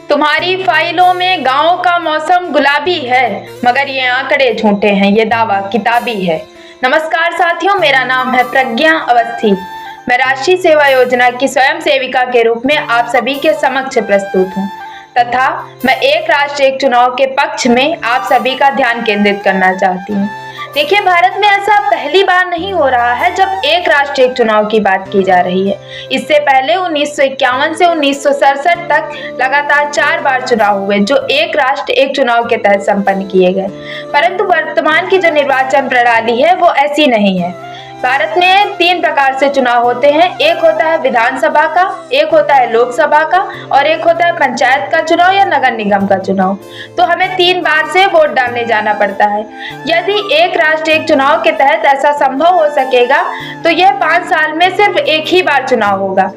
तुम्हारी फाइलों में गाँव का मौसम गुलाबी है, मगर ये आंकड़े झूठे हैं, ये दावा किताबी है। नमस्कार साथियों, मेरा नाम है प्रज्ञा अवस्थी। मैं राष्ट्रीय सेवा योजना की स्वयं सेविका के रूप में आप सभी के समक्ष प्रस्तुत हूँ तथा मैं एक राष्ट्र एक चुनाव के पक्ष में आप सभी का ध्यान केंद्रित करना चाहती हूँ। देखिए, भारत में ऐसा पहली बार नहीं हो रहा है जब एक राष्ट्र एक चुनाव की बात की जा रही है। इससे पहले 1951 से 1967 तक लगातार 4 बार चुनाव हुए जो एक राष्ट्र एक चुनाव के तहत संपन्न किए गए। परंतु वर्तमान की जो निर्वाचन प्रणाली है वो ऐसी नहीं है। भारत में 3 प्रकार से चुनाव होते हैं। एक होता है विधानसभा का, एक होता है लोकसभा का और एक होता है पंचायत का चुनाव या नगर निगम का चुनाव। तो हमें 3 बार से वोट डालने जाना पड़ता है। यदि एक राष्ट्र एक चुनाव के तहत ऐसा संभव हो सकेगा तो यह 5 साल में सिर्फ एक ही बार चुनाव होगा।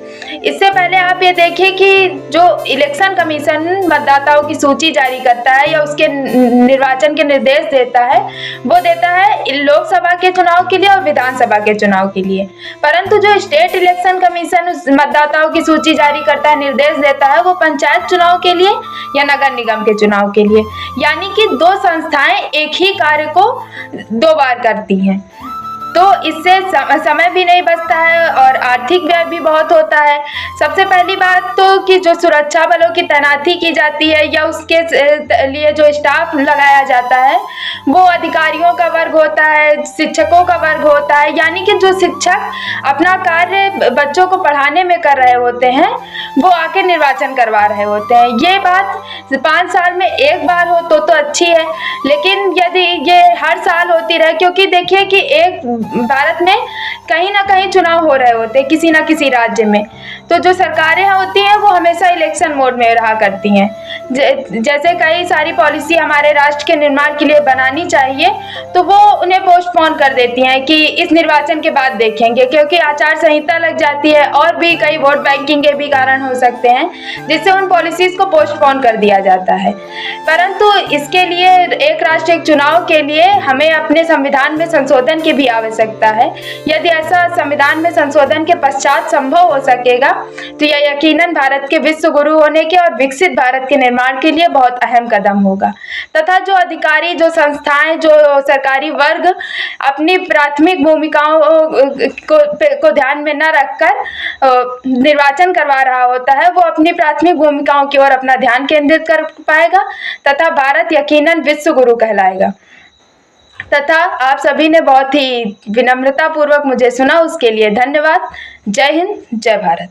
इससे पहले आप ये देखिए कि जो इलेक्शन कमीशन मतदाताओं की सूची जारी करता है या उसके निर्वाचन के निर्देश देता है, वो देता है लोकसभा के चुनाव के लिए और विधानसभा के चुनाव के लिए। परंतु जो स्टेट इलेक्शन कमीशन मतदाताओं की सूची जारी करता है, निर्देश देता है, वो पंचायत चुनाव के लिए या नगर निगम के चुनाव के लिए। यानी कि 2 संस्थाएं एक ही कार्य को 2 बार करती हैं। तो इससे समय भी नहीं बचता है और आर्थिक व्यय भी बहुत होता है। सबसे पहली बात तो कि जो सुरक्षा बलों की तैनाती की जाती है या उसके लिए जो स्टाफ लगाया जाता है वो अधिकारियों का वर्ग होता है, शिक्षकों का वर्ग होता है। यानी कि जो शिक्षक अपना कार्य बच्चों को पढ़ाने में कर रहे होते हैं वो आके निर्वाचन करवा रहे होते हैं। ये बात 5 साल में एक बार हो तो अच्छी है, लेकिन यदि ये हर साल होती रहे, क्योंकि देखिए कि एक भारत में कहीं ना कहीं चुनाव हो रहे होते हैं किसी ना किसी राज्य में, तो जो सरकारें होती हैं वो हमेशा इलेक्शन मोड में रहा करती हैं। जैसे कई सारी पॉलिसी हमारे राष्ट्र के निर्माण के लिए बनानी चाहिए तो वो उन्हें पोस्टपोन कर देती हैं कि इस निर्वाचन के बाद देखेंगे, क्योंकि आचार संहिता लग जाती है और भी कई वोट बैंकिंग के भी कारण हो सकते हैं जिससे उन पॉलिसीज को पोस्टपोन कर दिया जाता है। परंतु इसके लिए एक राष्ट्र एक चुनाव के लिए हमें अपने संविधान में संशोधन की भी आवश्यकता है। यदि ऐसा संविधान में संशोधन के पश्चात संभव हो सकेगा तो यह यकीनन भारत के विश्व गुरु होने के और विकसित भारत के निर्माण के लिए बहुत अहम कदम होगा। तथा जो अधिकारी, जो संस्थाएं, जो सरकारी वर्ग अपनी प्राथमिक भूमिकाओं को ध्यान में न रखकर निर्वाचन करवा रहा होता है वो अपनी प्राथमिक भूमिकाओं की ओर अपना ध्यान केंद्रित कर पाएगा तथा भारत यकीनन विश्व गुरु कहलाएगा। तथा आप सभी ने बहुत ही विनम्रता पूर्वक मुझे सुना, उसके लिए धन्यवाद। जय हिंद, जय भारत।